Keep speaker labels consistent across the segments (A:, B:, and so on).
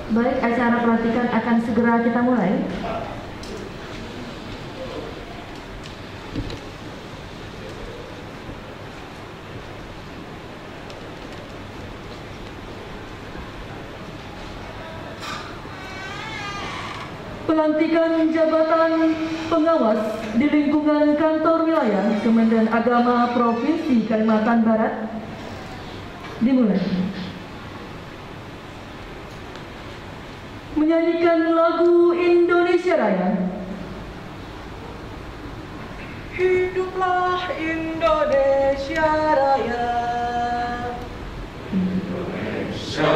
A: Baik, acara pelantikan akan segera kita mulai. Pelantikan jabatan pengawas di lingkungan kantor wilayah Kementerian Agama Provinsi Kalimantan Barat dimulai. Menyanyikan lagu Indonesia Raya.
B: Hiduplah Indonesia Raya.
C: Indonesia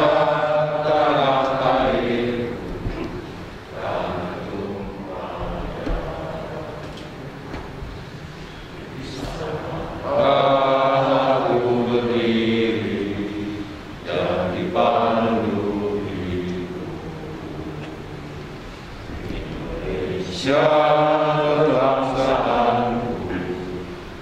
C: tanah air. Aku berdiri dan dipandu hidup. Indonesia bangsaanku,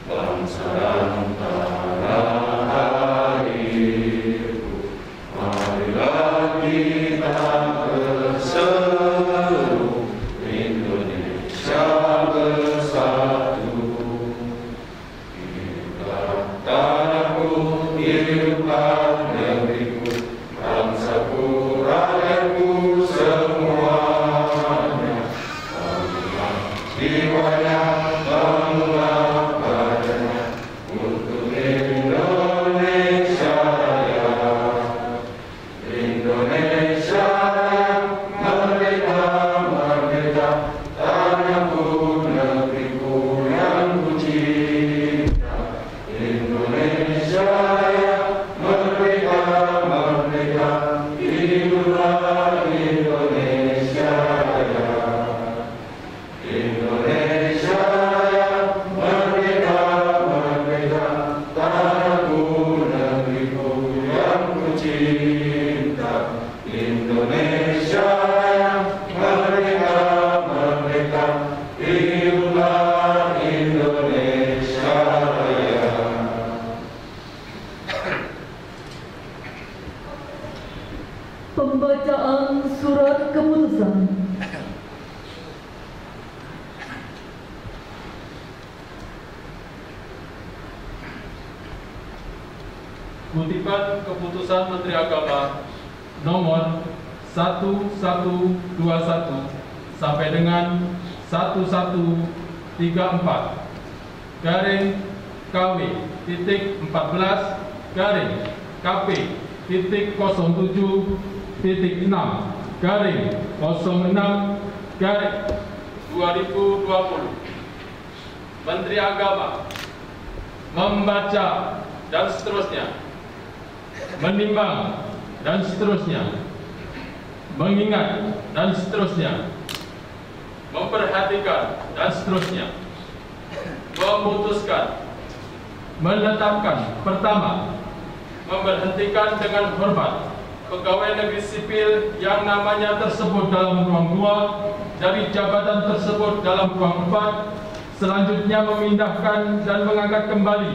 C: bangsa dan tanah airku. Marilah kita berseru, Indonesia bersatu. Tanahku, hiduplah negeriku, bangsaku, rakyatku semuanya. Bangunlah jiwanya, bangunlah badannya untuk Indonesia Raya. Indonesia Raya, merdeka, merdeka, tanahku, negeriku yang ku cinta. Indonesia Raya, merdeka, merdeka, hiduplah Indonesia Raya. Indonesia Raya, merdeka, merdeka, tanahku, negeriku yang ku cinta. Indonesia Raya, merdeka, merdeka, hiduplah Indonesia Raya.
A: Pembacaan surat keputusan.
D: Kutipan Keputusan Menteri Agama nomor 1121 sampai dengan 1134 garing KW titik 14 garing KP titik 07 titik 6 garing 06 garing 2020. Menteri Agama membaca dan seterusnya, menimbang dan seterusnya, mengingat dan seterusnya, memperhatikan dan seterusnya, memutuskan, menetapkan. Pertama, memberhentikan dengan hormat pegawai negeri sipil yang namanya tersebut dalam ruang 2 dari jabatan tersebut dalam ruang 4. Selanjutnya memindahkan dan mengangkat kembali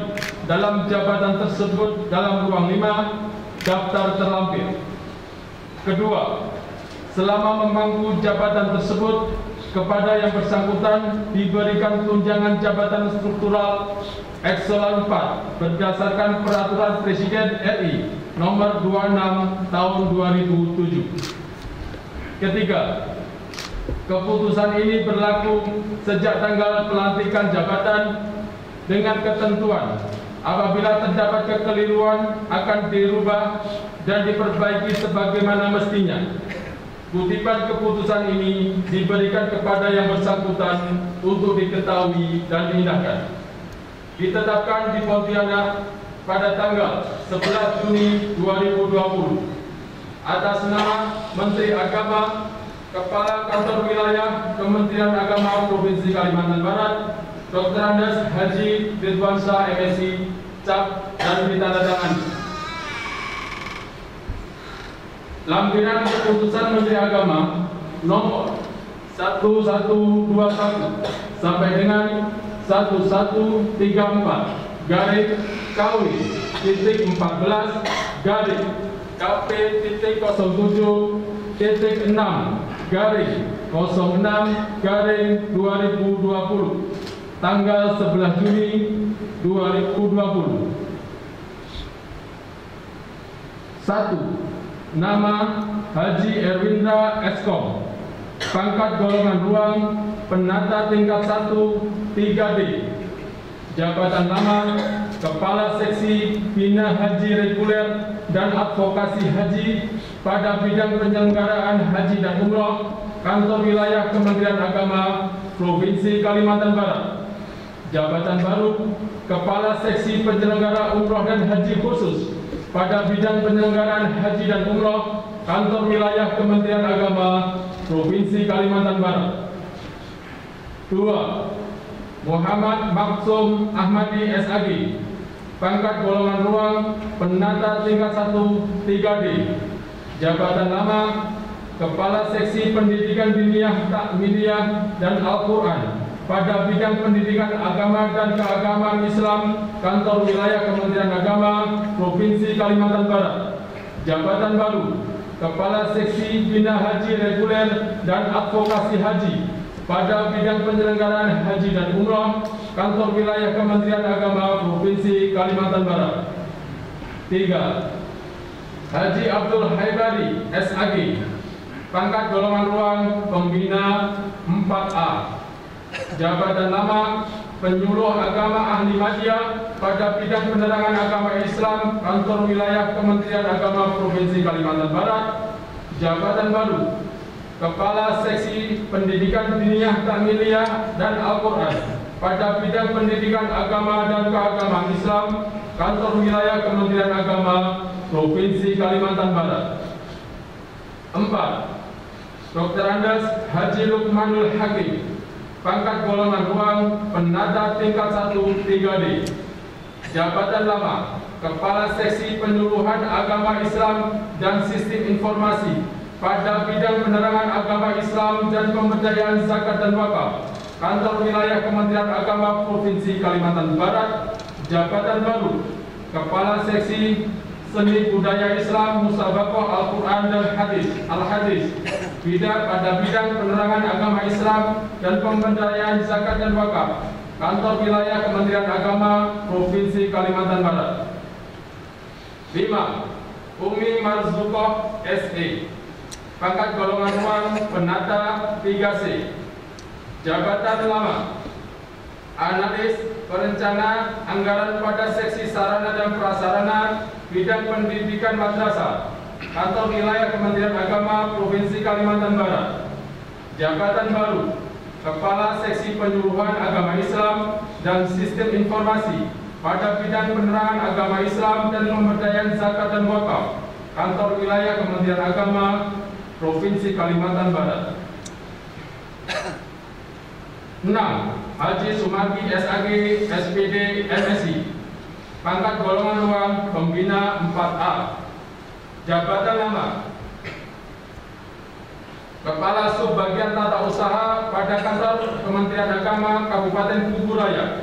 D: dalam jabatan tersebut dalam ruang 5 daftar terlampir. Kedua, selama memangku jabatan tersebut kepada yang bersangkutan diberikan tunjangan jabatan struktural Ekselon 4 berdasarkan Peraturan Presiden RI Nomor 26 Tahun 2007. Ketiga, keputusan ini berlaku sejak tanggal pelantikan jabatan dengan ketentuan apabila terdapat kekeliruan akan dirubah dan diperbaiki sebagaimana mestinya. Kutipan keputusan ini diberikan kepada yang bersangkutan untuk diketahui dan diindahkan. Ditetapkan di Pontianak pada tanggal 11 Juni 2020 atas nama Menteri Agama, Kepala Kantor Wilayah Kementerian Agama Provinsi Kalimantan Barat, Dr. Andes Haji Firmansyah MSI, cap dan ditandatangani. Lampiran Keputusan Menteri Agama nomor 1121 sampai dengan KP-14/KW-14/KP-06/06/2020 tanggal 11 Juni 2020. 1. Nama Haji Erwindra Eskom, pangkat golongan ruang penata tingkat 1 3D. Jabatan lama Kepala Seksi Bina Haji Reguler dan Advokasi Haji pada bidang penyelenggaraan haji dan umroh, Kantor Wilayah Kementerian Agama Provinsi Kalimantan Barat. Jabatan baru Kepala Seksi Penyelenggara Umroh dan Haji Khusus pada bidang penyelenggaraan haji dan umroh, Kantor Wilayah Kementerian Agama Provinsi Kalimantan Barat. 2. Muhammad Maksum Ahmadi SAG, pangkat golongan ruang penata tingkat 1 3D. Jabatan lama Kepala Seksi Pendidikan Diniyah Takmiliyah dan Al-Quran pada bidang pendidikan agama dan keagamaan Islam, Kantor Wilayah Kementerian Agama Provinsi Kalimantan Barat. Jabatan baru Kepala Seksi Bina Haji Reguler dan Advokasi Haji pada bidang penyelenggaraan haji dan umroh, Kantor Wilayah Kementerian Agama Provinsi Kalimantan Barat. 3. Haji Abdul Haibari SAG, pangkat golongan ruang pembina 4A. Jabatan lama Penyuluh Agama Ahli Madya pada bidang penerangan agama Islam, Kantor Wilayah Kementerian Agama Provinsi Kalimantan Barat. Jabatan baru Kepala Seksi Pendidikan Diniyah Takmiliyah dan Al-Quran pada bidang pendidikan agama dan keagamaan Islam, Kantor Wilayah Kementerian Agama Provinsi Kalimantan Barat. 4. Dr. Andes Haji Lukmanul Hakim, pangkat golongan ruang penata tingkat 1 3D. Jabatan lama Kepala Seksi Penyuluhan Agama Islam dan Sistem Informasi pada bidang penerangan agama Islam dan pemberdayaan zakat dan wakaf, Kantor Wilayah Kementerian Agama Provinsi Kalimantan Barat. Jabatan baru Kepala Seksi Seni Budaya Islam Musabaqah Al-Quran dan Al-Hadis pada bidang penerangan agama Islam dan pemberdayaan zakat dan wakaf, Kantor Wilayah Kementerian Agama Provinsi Kalimantan Barat. 5. Umi Marzukoh SE, pangkat golongan ruang penata 3C. Jabatan lama Analis Perencana Anggaran pada Seksi Sarana dan Prasarana Bidang Pendidikan Madrasah, Kantor Wilayah Kementerian Agama Provinsi Kalimantan Barat. Jabatan baru Kepala Seksi Penyuluhan Agama Islam dan Sistem Informasi pada bidang penerangan agama Islam dan pemberdayaan zakat dan wakaf, Kantor Wilayah Kementerian Agama Provinsi Kalimantan Barat. 6. Haji Sumargi SAG SPD MSI, pangkat golongan ruang pembina 4A. Jabatan lama Kepala Subbagian Tata Usaha pada Kantor Kementerian Agama Kabupaten Kuburaya.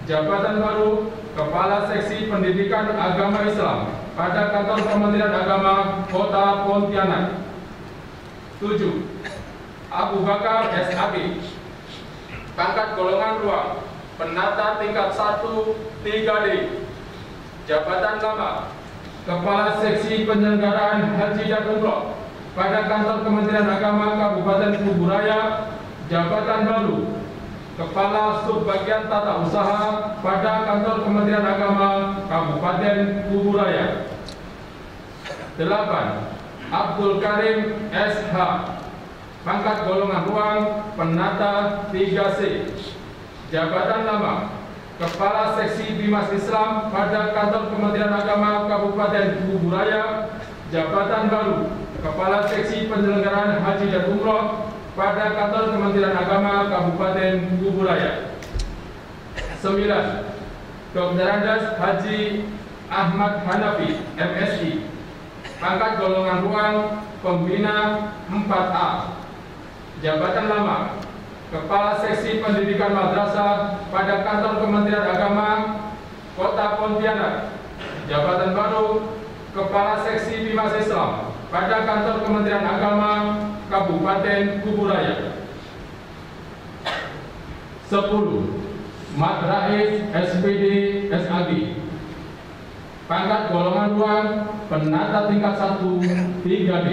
D: Jabatan baru Kepala Seksi Pendidikan Agama Islam pada Kantor Kementerian Agama Kota Pontianak. 7. Abu Bakar SAG, pangkat golongan ruang penata tingkat 1 3D. Jabatan lama Kepala Seksi Penyelenggaraan Haji dan Umroh pada Kantor Kementerian Agama Kabupaten Kuburaya. Jabatan baru Kepala Subbagian Tata Usaha pada Kantor Kementerian Agama Kabupaten Kuburaya. 8. Abdul Karim SH, pangkat golongan ruang penata 3C. Jabatan lama Kepala Seksi Bimas Islam pada Kantor Kementerian Agama Kabupaten Kuburaya. Jabatan baru Kepala Seksi Penyelenggaraan Haji dan Umroh pada Kantor Kementerian Agama Kabupaten Kuburaya. 9. Dr. Andes Haji Ahmad Hanafi MSI, pangkat golongan ruang pembina 4A. Jabatan lama Kepala Seksi Pendidikan Madrasah pada Kantor Kementerian Agama Kota Pontianak. Jabatan baru Kepala Seksi Bimas Islam pada Kantor Kementerian Agama Kabupaten Kuburaya. 10. Mat Rais SPD SAG, pangkat golongan 2, penata tingkat 1 3D.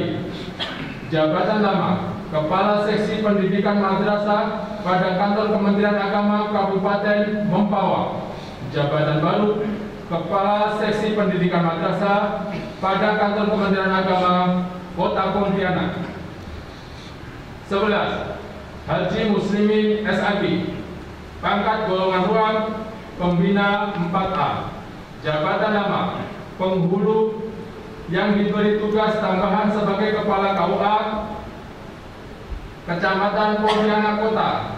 D: Jabatan lama Kepala Seksi Pendidikan Madrasah pada Kantor Kementerian Agama Kabupaten Mempawah. Jabatan baru Kepala Seksi Pendidikan Madrasah pada Kantor Kementerian Agama Kota Pontianak. 11. Haji Muslimin SAG, pangkat golongan 2, pembina 4A. Jabatan lama penghulu yang diberi tugas tambahan sebagai Kepala KUA Kecamatan Pontianak Kota,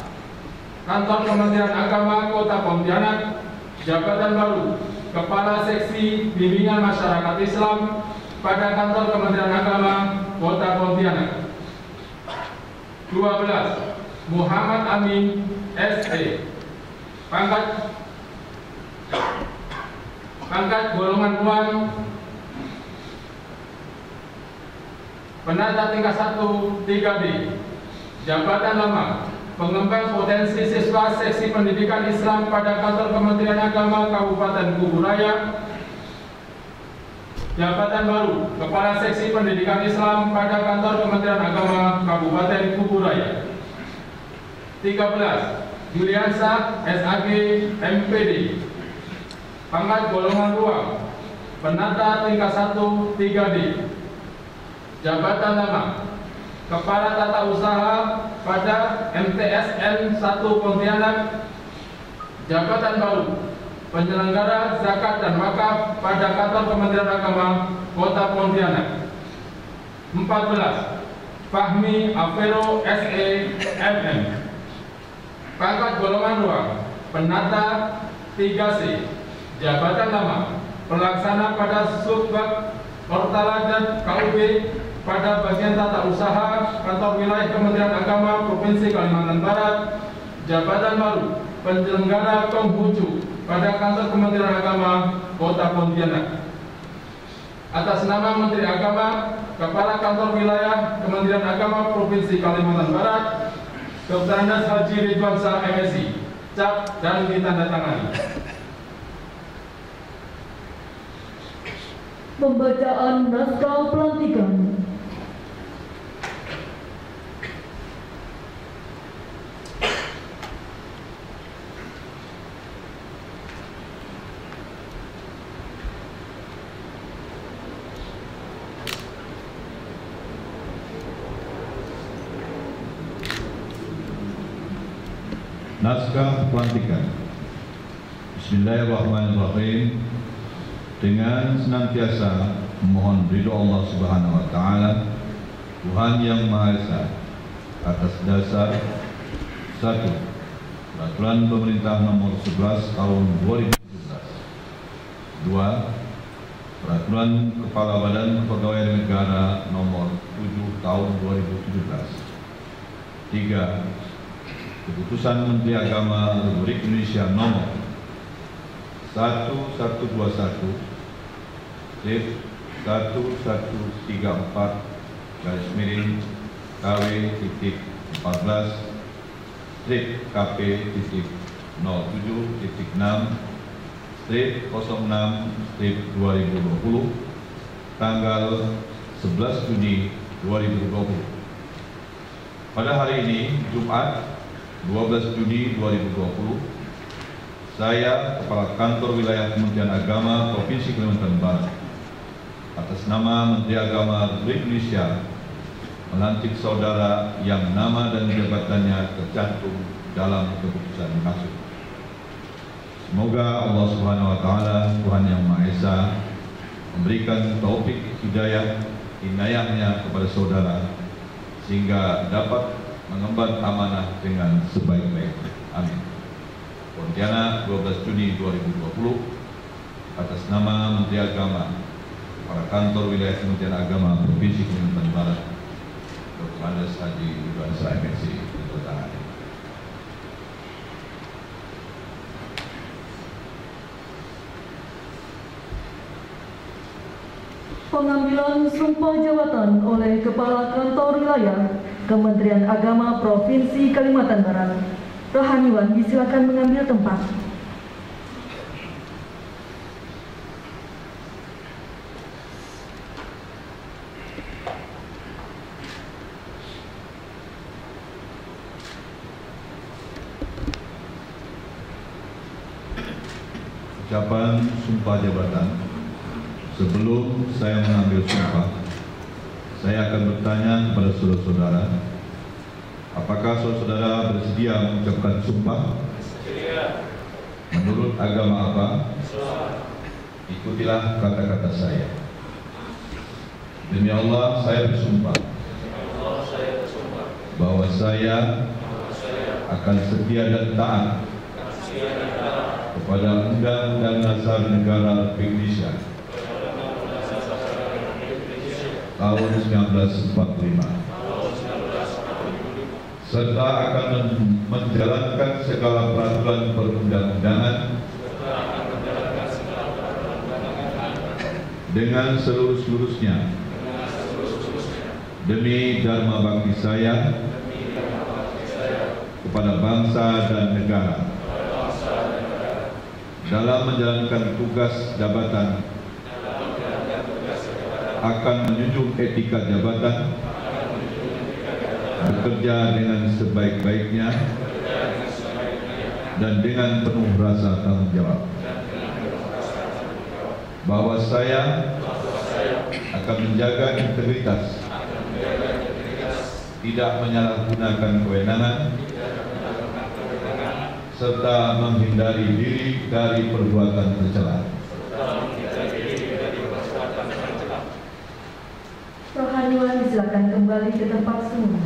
D: Kantor Kementerian Agama Kota Pontianak. Jabatan baru Kepala Seksi Bimbingan Masyarakat Islam pada Kantor Kementerian Agama Kota Pontianak. 12. Muhammad Amin SE, pangkat golongan 2, penata tingkat 1 3D. Jabatan lama pengembang potensi siswa Seksi Pendidikan Islam pada Kantor Kementerian Agama Kabupaten Kuburaya. Jabatan baru Kepala Seksi Pendidikan Islam pada Kantor Kementerian Agama Kabupaten Kuburaya. 13. Juliansa SAG MPD, pangkat golongan 2, penata tingkat 1 3D. Jabatan lama Kepala Tata Usaha pada MTSN 1 Pontianak. Jabatan baru penyelenggara zakat dan wakaf pada Kantor Kementerian Agama Kota Pontianak. 14. Fahmi Afero SE MM, pangkat golongan 2, penata 3C. Jabatan lama pelaksana pada Subbag Hortala dan KUB pada bagian tata usaha Kantor Wilayah Kementerian Agama Provinsi Kalimantan Barat. Jabatan baru penyelenggara Konghucu pada Kantor Kementerian Agama Kota Pontianak. Atas nama Menteri Agama, Kepala Kantor Wilayah Kementerian Agama Provinsi Kalimantan Barat, Dr. Andes Haji Ridwan Shah MSI, cap dan ditandatangani.
A: Pembacaan naskah pelantikan.
E: Naskah pelantikan. Bismillahirrahmanirrahim. Dengan senantiasa memohon ridho Allah Subhanahu wa taala, Tuhan yang Maha Esa, atas dasar 1. Peraturan Pemerintah Nomor 11 Tahun 2017. 2. Peraturan Kepala Badan Kepegawaian Negara Nomor 7 Tahun 2017. 3. Keputusan Menteri Agama Republik Indonesia Nomor 11/11/KW-KW-14/KP-0-6/2020 tanggal 11 Juni 2020. Pada hari ini, Jumat 12 Juni 2020, saya, Kepala Kantor Wilayah Kementerian Agama Provinsi Kalimantan Barat, atas nama Menteri Agama Republik Indonesia, melantik saudara yang nama dan jabatannya tercantum dalam keputusan dimaksud. Semoga Allah Subhanahu wa taala, Tuhan yang Maha Esa, memberikan taufik hidayah inayahnya kepada saudara sehingga dapat mengemban amanah dengan sebaik-baiknya. Amin. Pontianak, 12 Juni 2020, atas nama Menteri Agama, Kepala Kantor Wilayah Kementerian Agama Provinsi Kalimantan Barat, Dr. Andes Haji Ridwan Shah MSI,
F: Pengambilan sumpah jabatan oleh Kepala Kantor Wilayah Kementerian Agama Provinsi Kalimantan Barat. Rohaniwan disilakan mengambil tempat.
E: Ucapan sumpah jabatan. Sebelum saya mengambil sumpah, saya akan bertanya kepada saudara-saudara, apakah saudara-saudara bersedia mengucapkan sumpah? Menurut agama apa? Ikutilah kata-kata saya. Demi Allah, saya bersumpah bahwa saya akan setia dan taat kepada Undang-Undang Dasar Negara Republik Indonesia tahun 1945 serta akan menjalankan segala peraturan perundang-undangan dengan seluruh-seluruhnya demi dharma bakti saya kepada bangsa dan negara dalam menjalankan tugas jabatan, akan menjunjung etika jabatan, bekerja dengan sebaik-baiknya dan dengan penuh rasa tanggung jawab, bahwa saya akan menjaga integritas, tidak menyalahgunakan kewenangan, serta menghindari diri dari perbuatan tercela.
F: Rohaniwan disilakan kembali ke tempat semula.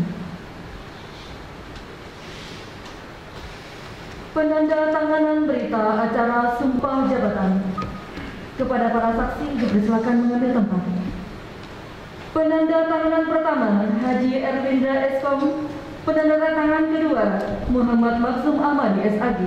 F: Penandatanganan berita acara sumpah jabatan. Kepada para saksi dipersilakan mengambil tempat. Penandatanganan pertama Haji Erwindra Eskom. Penandatanganan kedua Muhammad Maksum Ahmadi SAG.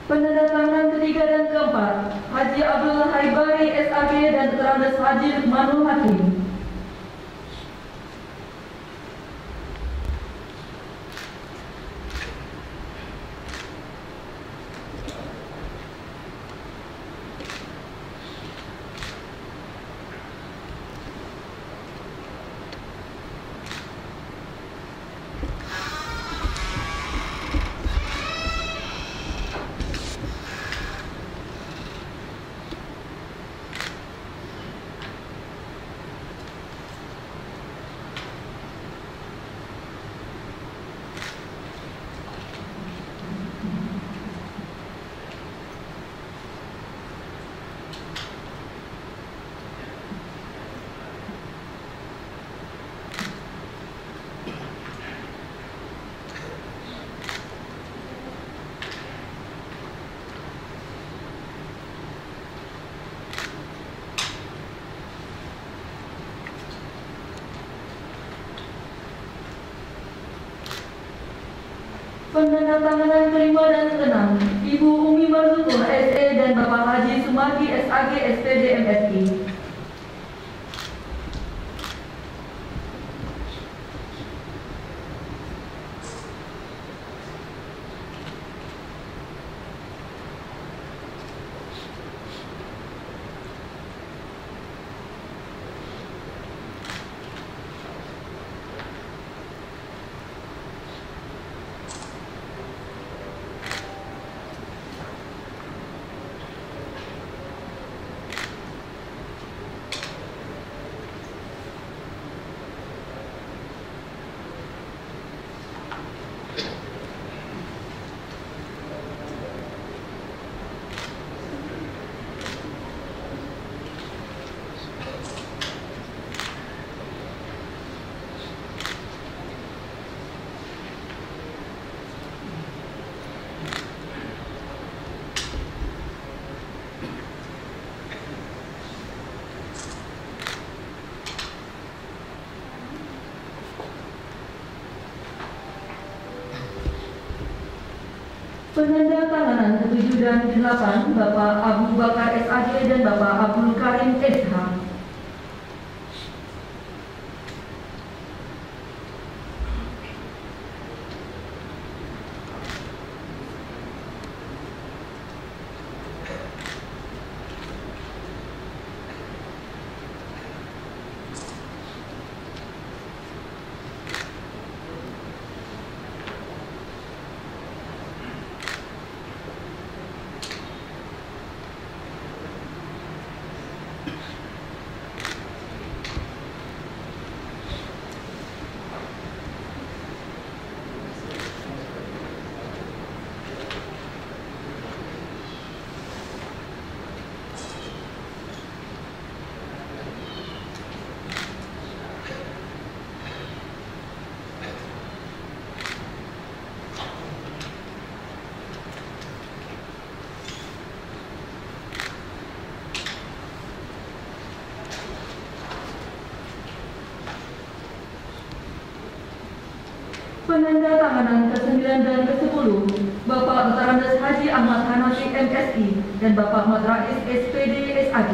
F: Penandatanganan ketiga dan keempat Haji Abdul Haibari SAG dan Terandes Haji Manul Hakim. Penandatanganan kelima dan keenam Ibu Umi Marzuko SE dan Bapak Haji Sumardi SAG SPD MSI. Penandatanganan ke-7 dan ke-8 Bapak Abu Bakar SAG dan Bapak Abdul Karim SH. Penandatanganan ke-9 dan ke-10 Bapak Dr. Haji Ahmad Hanafi MSI dan Bapak Ahmad Rais SPD SAG.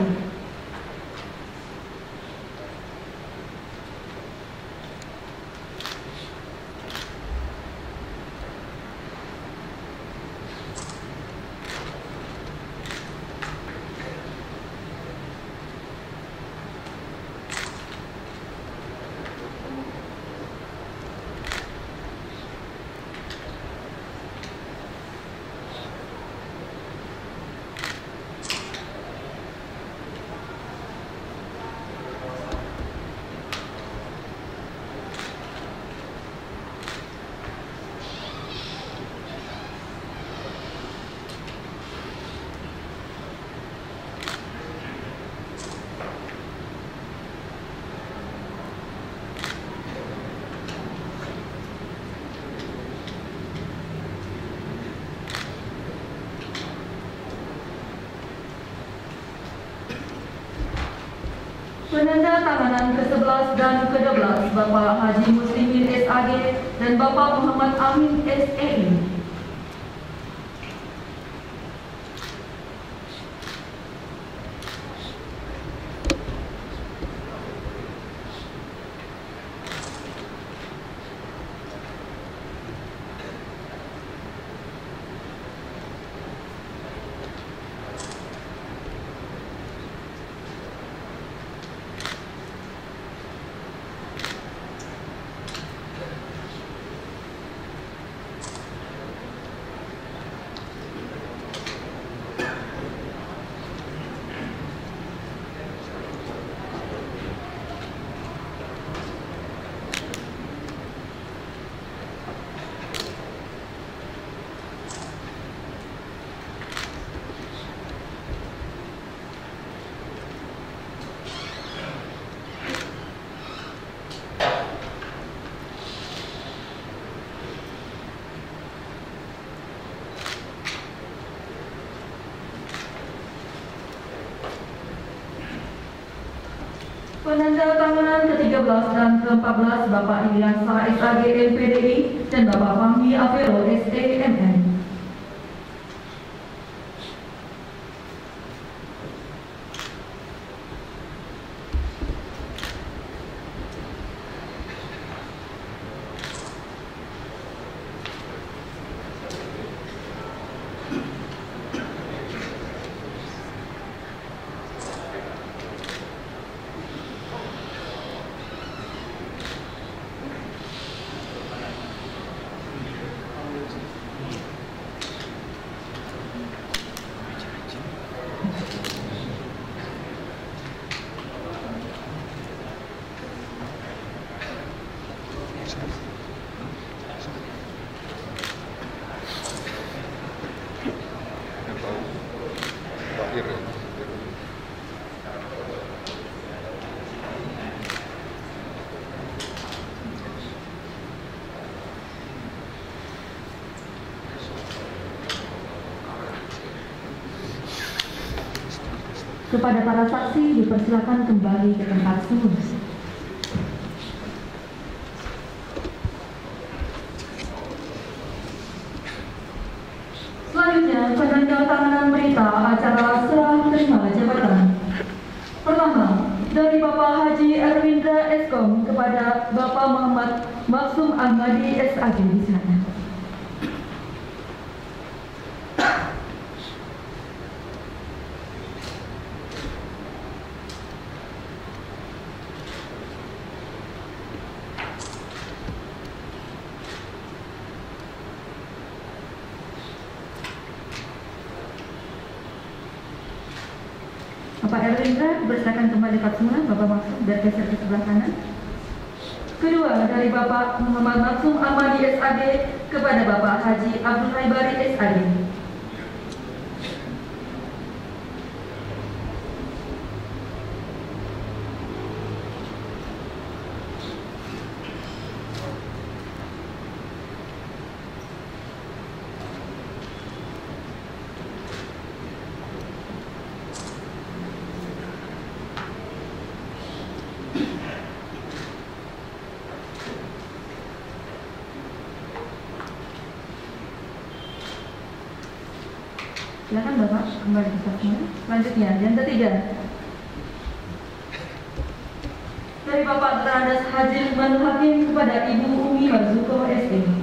F: Penandatanganan ke-11 dan ke-12 Bapak Haji Muslimin SAG dan Bapak Muhammad Amin SEI. Penandatanganan ke-13 dan ke-14 Bapak Ilian Sah SAG LPDI dan Bapak Fahmi Avero SEMN. Kepada para saksi dipersilakan kembali ke tempat semula. Selanjutnya, penandatanganan berita acara serah terima jabatan. Pertama, dari Bapak Haji Erwindra Eskom kepada Bapak Muhammad Maksum Ahmadi SAG, disilakan. Bapak Erwindra, dipersilakan kembali Pak semula, Bapak Maksum bergeser ke sebelah kanan. Kedua, dari Bapak Muhammad Maksum Ahmadi SAG kepada Bapak Haji Abdul Raibari SAG. Silakan Bapak kembali ke semula. Selanjutnya, yang ketiga, dari Bapak Terandas Haji Lukmanul Hakim kepada Ibu Umi Marzuko SE.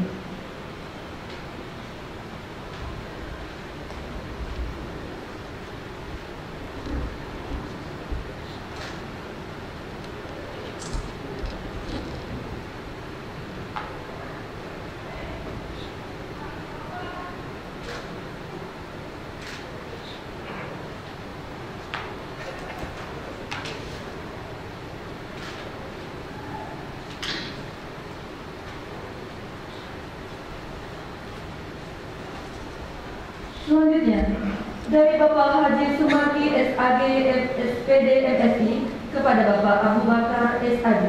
F: Selanjutnya, dari Bapak Haji Sumarki SAG SPD MSI kepada Bapak Abu Bakar SAG.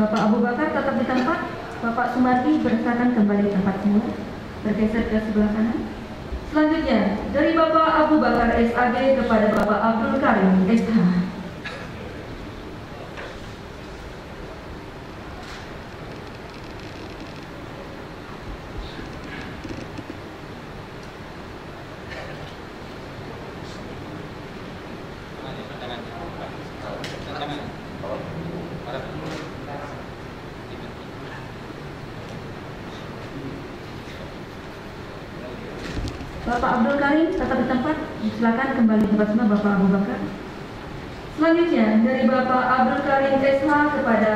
F: Bapak Abu Bakar tetap di tempat, Bapak Sumarti bersilakan kembali ke tempat semula, bergeser ke sebelah kanan. Selanjutnya, dari Bapak Abu Bakar SAG kepada Bapak Abdul Karim SH. Bapak Abdul Karim tetap di tempat, silakan kembali ke tempat semula Bapak Abu Bakar. Selanjutnya, dari Bapak Abdul Karim SH kepada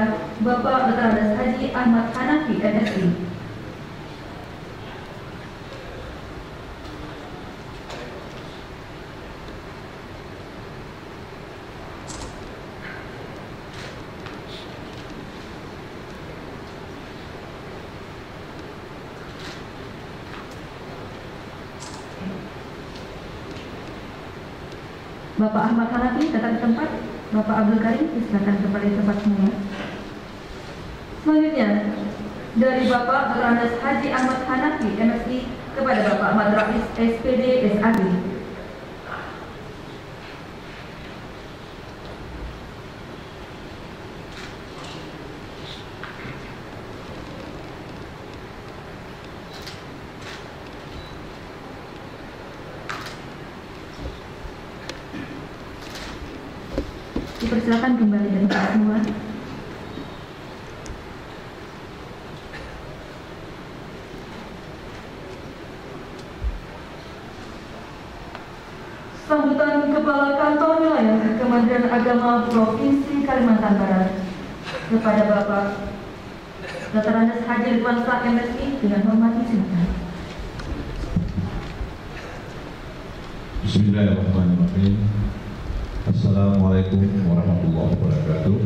F: Bapak Terandas Haji Ahmad Hanafi MSI. Bapak Ahmad Hanafi tetap di tempat, Bapak Abdul Karim silakan kembali ke tempat semula. Selanjutnya, dari Bapak Terandas Haji Ahmad Hanafi MSI kepada Bapak Ahmad Rais SPD SAG. Dipersilakan kembali dari tempat semula. Sambutan Kepala Kantor Wilayah Kementerian Agama Provinsi Kalimantan Barat kepada Bapak Terandas Haji Ridwan Shah MSI dengan hormat silakan.
E: Bismillahirrahmanirrahim. Assalamualaikum warahmatullahi wabarakatuh.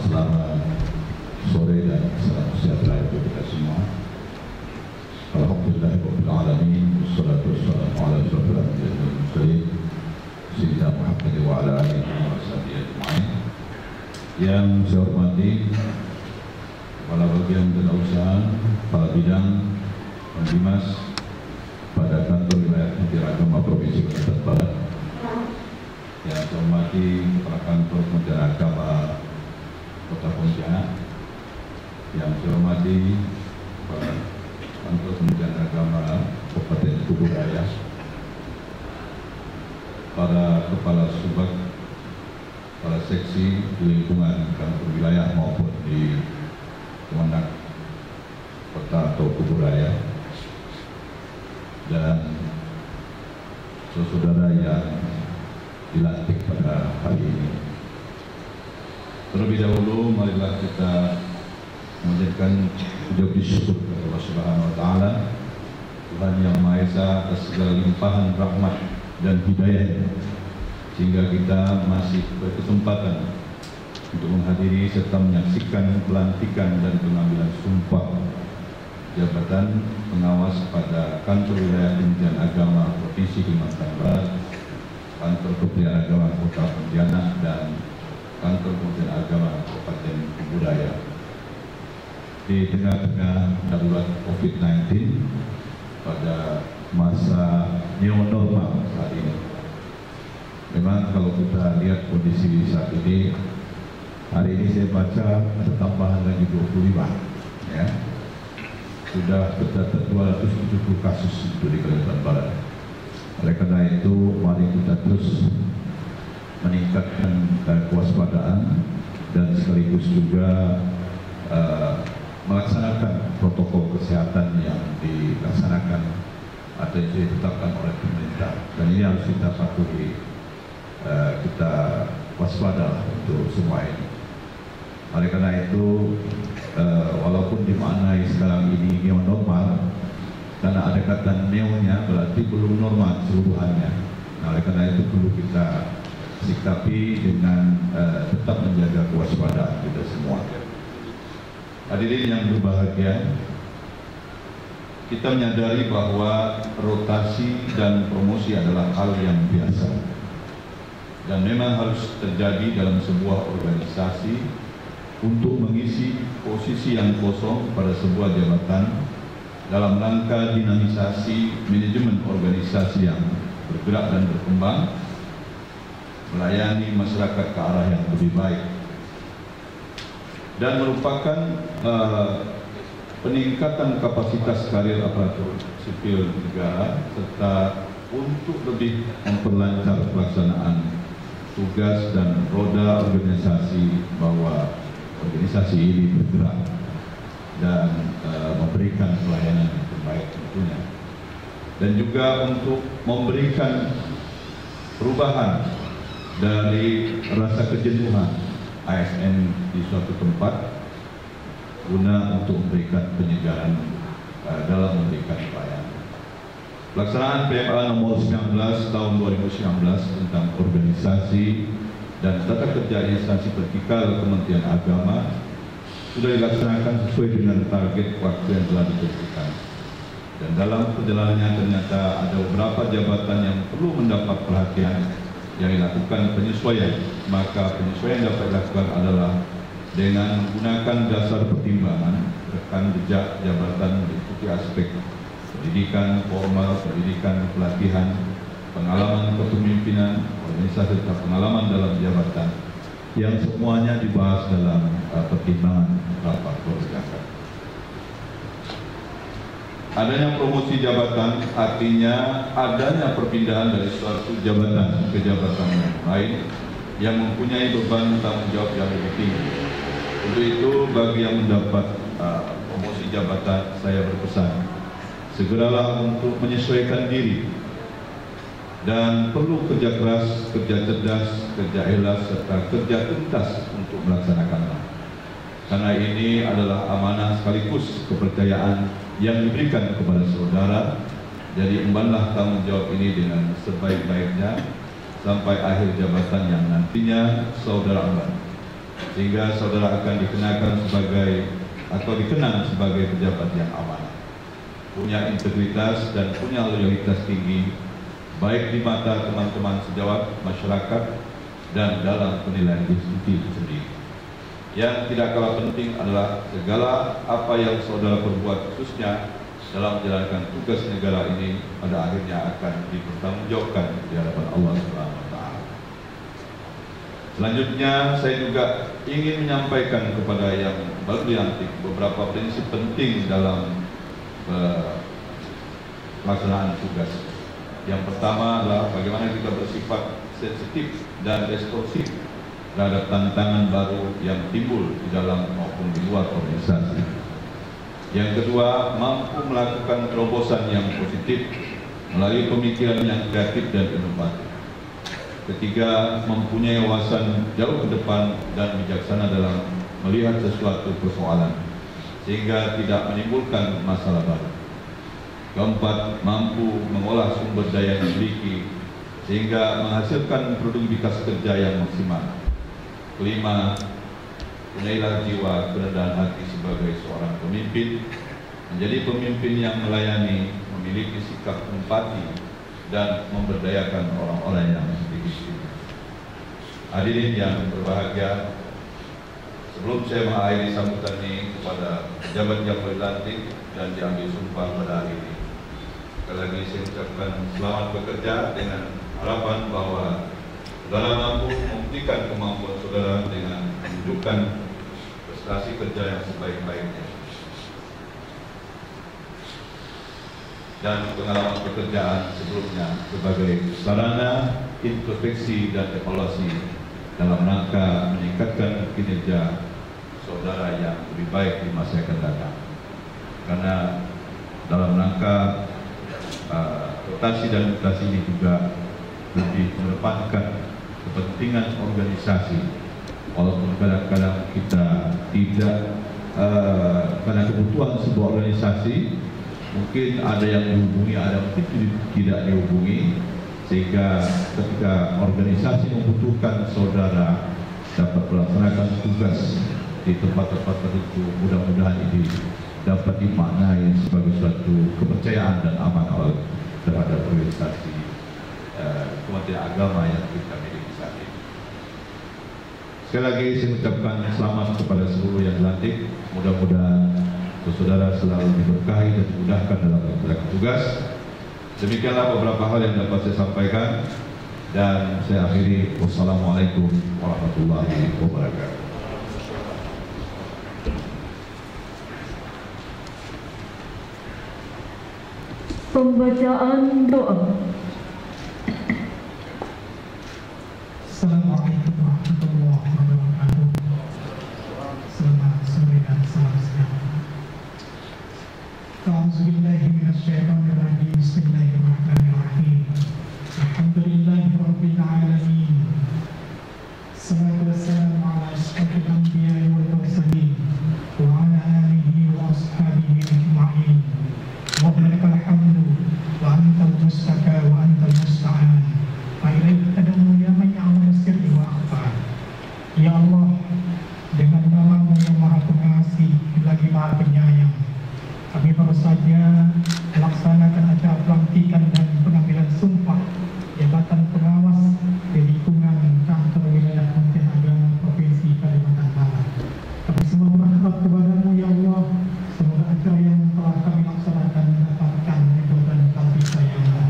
E: Selamat sore dan salam sejahtera untuk kita semua. Alhamdulillahirabbil alamin, wassalatu wassalamu ala asyrofil anbiya'i wal mursalin wa ala alihi wa sahbihi ajma'in. Yang saya hormati Kepala Bagian Tata Kepala Bidang Pembimas pada Kantor Wilayah Kementerian Agama Provinsi Kalimantan Barat. Yang saya hormati Kepala Kantor Kementerian Agama Kota Pontianak. Yang saya hormati Kepala Kantor Kementerian Agama Kabupaten Kubur Raya, para kepala subak, kepala seksi di lingkungan kantor wilayah maupun di Kemenang Kota atau Kubur Raya, dan saudara yang dilantik pada hari ini. Terlebih dahulu, marilah kita menjadikan puji syukur kepada Allah Subhanahu wa Ta'ala, Tuhan Yang Maha Esa, atas segala limpahan rahmat dan hidayah, sehingga kita masih berkesempatan untuk menghadiri serta menyaksikan pelantikan dan pengambilan sumpah jabatan pengawas pada Kantor Wilayah Kementerian Agama Provinsi Kalimantan Barat, Kantor Kementerian Agama Kota Pontianak, dan Kantor Kementerian Agama Kabupaten Kubur Raya. Di tengah-tengah darurat COVID-19 pada masa new normal saat ini. Memang kalau kita lihat kondisi saat ini, hari ini saya baca ada tambahan lagi 25, ya. Sudah tercatat 270 kasus itu di Kalimantan Barat. Oleh karena itu, mari kita terus meningkatkan kewaspadaan dan sekaligus juga melaksanakan protokol kesehatan yang dilaksanakan atau ditetapkan oleh pemerintah, dan ini harus kita patuhi, kita waspada untuk semua ini. Oleh karena itu, walaupun dimaknai sekarang ini new normal, karena ada kata new-nya berarti belum normal keseluruhannya. Nah, oleh karena itu perlu kita sikapi dengan tetap menjaga kewaspadaan kita semua. Hadirin yang berbahagia, kita menyadari bahwa rotasi dan promosi adalah hal yang biasa dan memang harus terjadi dalam sebuah organisasi untuk mengisi posisi yang kosong pada sebuah jabatan dalam rangka dinamisasi manajemen organisasi yang bergerak dan berkembang, melayani masyarakat ke arah yang lebih baik, dan merupakan peningkatan kapasitas karir aparatur sipil negara, serta untuk lebih memperlancar pelaksanaan tugas dan roda organisasi, bahwa organisasi ini bergerak dan memberikan pelayanan yang terbaik tentunya, dan juga untuk memberikan perubahan dari rasa kejenuhan ASN di suatu tempat guna untuk memberikan penyegaran dalam memberikan pelayanan. Pelaksanaan PMA nomor 19 tahun 2019 tentang organisasi dan tata kerja instansi vertikal Kementerian Agama sudah dilaksanakan sesuai dengan target waktu yang telah ditentukan. Dan dalam perjalanannya ternyata ada beberapa jabatan yang perlu mendapat perhatian yang dilakukan penyesuaian. Maka penyesuaian yang dapat dilakukan adalah dengan menggunakan dasar pertimbangan rekam jejak jabatan meliputi aspek pendidikan formal, pendidikan pelatihan, pengalaman kepemimpinan, organisasi serta pengalaman dalam jabatan, yang semuanya dibahas dalam pertimbangan rapat koordinasi. Adanya promosi jabatan artinya adanya perpindahan dari suatu jabatan ke jabatan yang lain yang mempunyai beban tanggung jawab yang lebih tinggi. Untuk itu, bagi yang mendapat promosi jabatan, saya berpesan segeralah untuk menyesuaikan diri dan perlu kerja keras, kerja cerdas, kerja ikhlas, serta kerja tuntas untuk melaksanakannya. Karena ini adalah amanah sekaligus kepercayaan yang diberikan kepada saudara. Jadi embanlah tanggung jawab ini dengan sebaik-baiknya sampai akhir jabatan yang nantinya saudara emban, sehingga saudara akan dikenakan sebagai atau dikenang sebagai pejabat yang amanah, punya integritas dan punya loyalitas tinggi, baik di mata teman-teman sejawat masyarakat dan dalam penilaian institusi itu sendiri. Yang tidak kalah penting adalah segala apa yang saudara perbuat khususnya dalam menjalankan tugas negara ini pada akhirnya akan dipertanggungjawabkan di hadapan Allah Subhanahu wa taala. Selanjutnya saya juga ingin menyampaikan kepada yang baru dilantik beberapa prinsip penting dalam pelaksanaan tugas. Yang pertama adalah bagaimana kita bersifat sensitif dan responsif terhadap tantangan baru yang timbul di dalam maupun di luar organisasi. Yang kedua, mampu melakukan terobosan yang positif melalui pemikiran yang kreatif dan inovatif. Ketiga, mempunyai wawasan jauh ke depan dan bijaksana dalam melihat sesuatu persoalan sehingga tidak menimbulkan masalah baru. Keempat, mampu mengolah sumber daya yang dimiliki sehingga menghasilkan produktivitas kerja yang maksimal. Kelima, punyailah jiwa kerendahan hati sebagai seorang pemimpin, menjadi pemimpin yang melayani, memiliki sikap empati dan memberdayakan orang-orang yang sedikit. Hadirin yang berbahagia, sebelum saya mengakhiri sambutan ini kepada pejabat yang berlantik dan diambil sumpah pada hari ini, sekali lagi saya ucapkan selamat bekerja dengan harapan bahwa saudara mampu membuktikan kemampuan saudara dengan menunjukkan prestasi kerja yang sebaik-baiknya dan pengalaman pekerjaan sebelumnya sebagai sarana introspeksi dan evaluasi dalam rangka meningkatkan kinerja saudara yang lebih baik di masa yang akan datang. Karena dalam rangka rotasi dan mutasi ini juga lebih mengedepankan kepentingan organisasi, walaupun kadang-kadang kita tidak karena kebutuhan sebuah organisasi mungkin ada yang dihubungi, ada mungkin tidak dihubungi, sehingga ketika organisasi membutuhkan saudara dapat melaksanakan tugas di tempat-tempat tertentu, mudah-mudahan ini dapat dimaknai sebagai suatu kepercayaan dan amanah terhadap organisasi Kementerian Agama yang kita miliki saat ini. Sekali lagi saya ucapkan selamat kepada seluruh yang dilantik. Mudah-mudahan saudara selalu diberkahi dan dimudahkan dalam melaksanakan tugas. Demikianlah beberapa hal yang dapat saya sampaikan dan saya akhiri. Wassalamualaikum warahmatullahi wabarakatuh.
A: Pembacaan doa.
G: Assalamualaikum warahmatullahi wabarakatuh. Selamat sore dan salam sejahtera. A'udzubillahi minasyaitonir rajim. Bismillahirrahmanirrahim. Alhamdulillahirabbil alamin. Wassalatu wassalamu ala asyrafil anbiya'i wal mursalin wa ala alihi wa ashabihi ajma'in. Allahumma lakal hamdu wa antal mustaka wa antal musta'an. Wa ilaika tad'u ya man ya'lamu sirri wa akhfa. Ya Allah, dengan nama-Mu yang Maha Pengasih lagi Maha Penyayang, kami baru saja melaksanakan acara pelantikan dan pengambilan sumpah jabatan pengawas di lingkungan kantor wilayah Kementerian Agama Provinsi Kalimantan Barat. Kami semua berharap kepada-Mu ya Allah, semoga acara yang telah kami laksanakan mendapatkan ridho dan kasih sayang-Mu.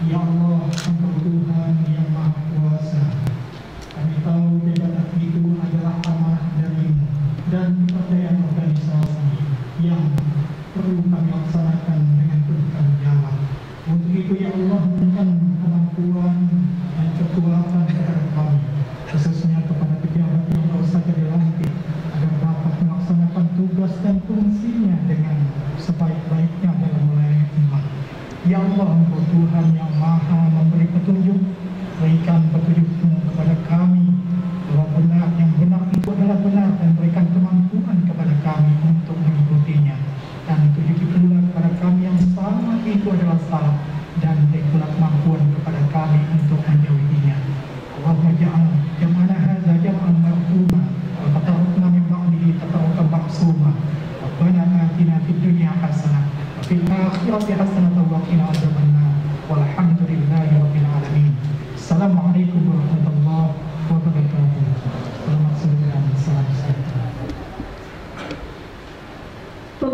G: Ya Allah, Engkau Tuhan yang Maha Kuasa. Kami tahu jabatan itu adalah amanah dari-Mu dan kepercayaan organisasi yang perlu kami laksanakan dengan penuh tanggung jawab. Untuk itu ya Allah, berikan kemampuan dan kekuatan kepada kami, khususnya kepada pejabat yang baru saja dilantik, agar dapat melaksanakan tugas dan fungsinya dengan sebaik-baiknya dalam melayani umat. Ya Allah, Engkau Tuhan yang Maha memberi petunjuk, berikan petunjuk-Mu kepada kami bahwa benar yang benar itu adalah benar, dan berikan kemampuan kepada kami untuk mengikutinya. Dan tunjuki pula kepada kami yang salah itu adalah salah, dan berikanlah kemampuan kepada kami untuk menjauhinya. Allahumma ja'al jam'ana hadza jam'an marhuma wa tafarraqna min ba'dihi tafarruqan ma'suma. Rabbana atina fid dunya hasanah wa fil akhirati hasanah wa qina adzabannar. Walhamdulillahi rabbil alamin. Assalamualaikum warahmatullahi wabarakatuh.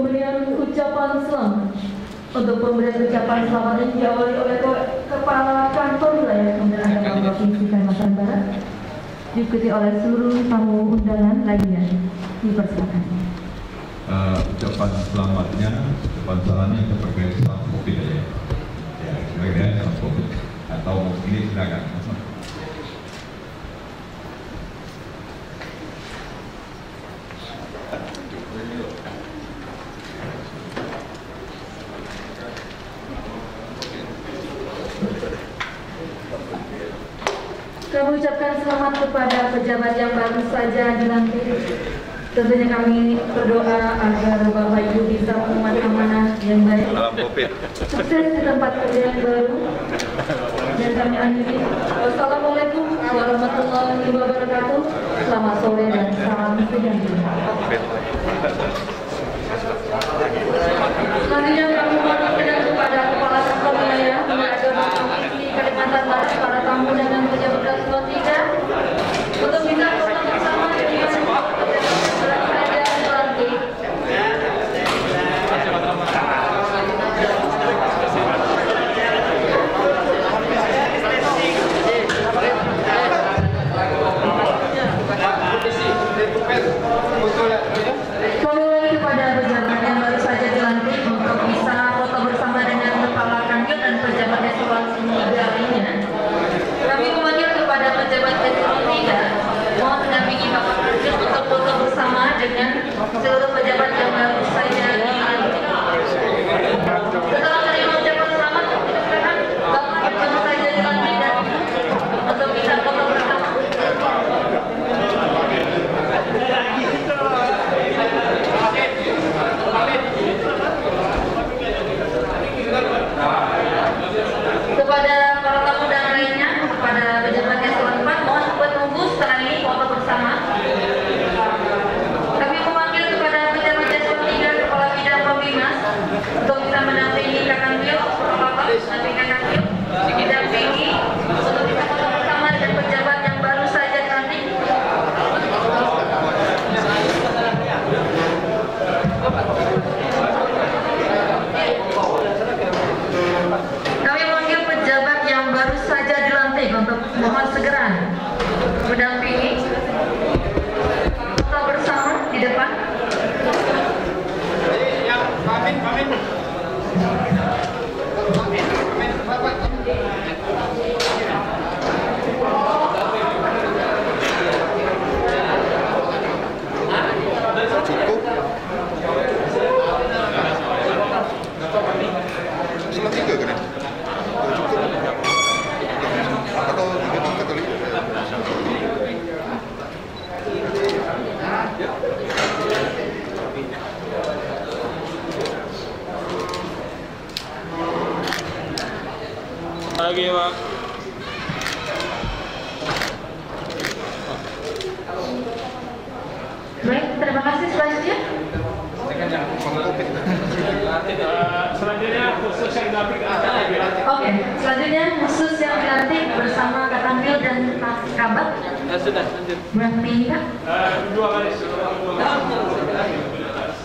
A: pemberian ucapan selamat. Untuk pemberian ucapan selamat ini diawali oleh Kepala Kantor Wilayah Kementerian Agama Provinsi Kalimantan Barat, diikuti oleh seluruh tamu undangan lainnya. Dipersilakan.
E: Ucapan selamatnya, ucapan salamnya sebagai salam COVID ya. Ya, sebagai salam COVID atau ini silakan.
A: Kami ucapkan selamat kepada pejabat yang baru saja dilantik. Tentunya kami berdoa agar Bapak Ibu bisa mengemban amanah yang baik, sukses di tempat kerja yang baru. Dan kami akhiri. Wassalamualaikum warahmatullahi wabarakatuh. Selamat sore dan salam sejahtera. Selanjutnya kami mohon kepada Kepala Kantor Wilayah Agama Provinsi Kalimantan Barat, para tamu dan pejabat eselon 3 untuk bisa foto bersama dengan raja pelantik. Kami kepada pejabat yang baru saja dilantik untuk bisa foto bersama dengan Kepala Kanwil dan pejabat eselon 3 lainnya. Kami memanggil kepada pejabat eselon 3 mohon mendampingi Bapak Kanwil untuk foto bersama dengan seluruh pejabat yang baru saja dilantik. Setelah menerima ucapan selamat, silakan Bapak yang baru saja dilantik dan untuk bisa foto bersama. Kepada para tamu dan lainnya, kepada pejabat eselon 4, mohon menunggu setelah ini foto bersama. Kami memanggil kepada pejabat eselon 3 Kepala Bidang Pembimas untuk bisa mendampingi Kakanwil, Bapak mendampingi Kakanwil, didampingi untuk bisa foto bersama dengan pejabat yang baru saja dilantik. Kami memanggil pejabat yang baru saja dilantik untuk mohon segera mendampingi foto bersama di depan.
H: Selama 3 kan ya? Atau 3 tingkat kali?
C: Lagi Pak.
A: Baik, terima kasih. Selanjutnya.
C: Selanjutnya khusus yang dilantik
A: Oke, selanjutnya khusus yang dilantik bersama Kakanwil dan Kabat.
C: sudah lanjut.
A: Berarti Kak?
C: 2 kali.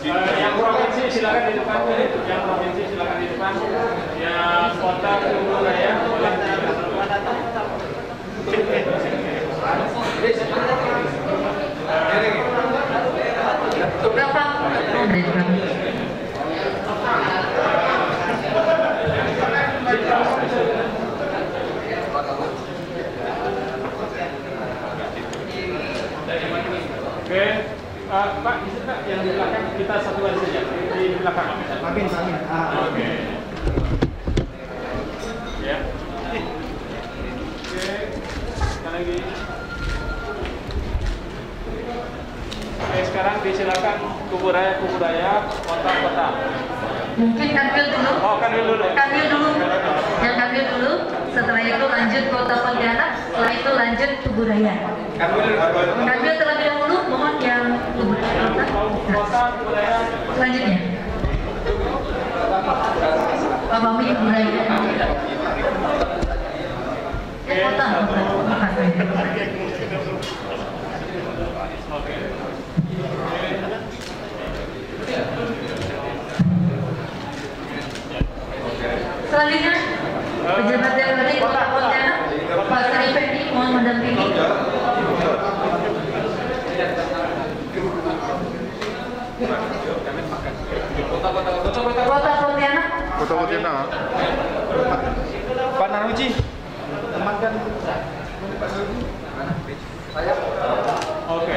C: Yang provinsi silakan di depan. Yang provinsi silakan di depan. Yang kota wilayah boleh.
A: Berapa?
C: Oke, Pak, bisa Pak yang di belakang kita satu kali saja di belakang.
B: Amin.
C: Oke. Ya. Oke, sekali lagi. Oke, sekarang disilakan kubu raya kota-kota.
A: Mungkin Kanwil dulu.
C: Oh, Kanwil dulu.
A: Kanwil dulu. Yang Kanwil dulu. Setelah itu lanjut Kota Pontianak. Setelah itu lanjut Tugu Raya. Kanwil terlebih dahulu. Mohon yang Tugu Raya
C: Kota, wilayah.
A: selanjutnya. Pak Bami Tugu Raya. Kota.
C: Oke.
A: Pejabat DPRD Kota Pontianak, Pak Sri Fendi mohon mendampingi. Kota Pontianak.
H: Kota Pontianak.
C: Pak Naruji. Temankan. Oke.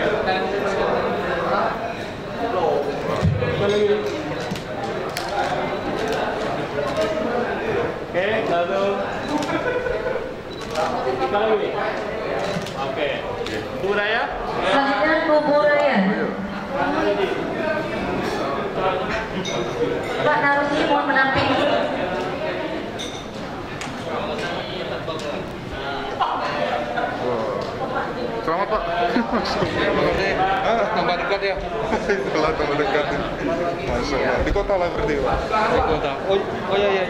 C: Oke, lalu kita lagi. Oke. Budaya.
A: Selanjutnya Kuburaya. Pak Naruji mohon mendampingi.
H: Selamat Pak.
I: Tambah dekat ya.
H: Itulah tambah dekat. Masya Allah. Di kota lah berarti Pak.
I: Di kota. Oh iya.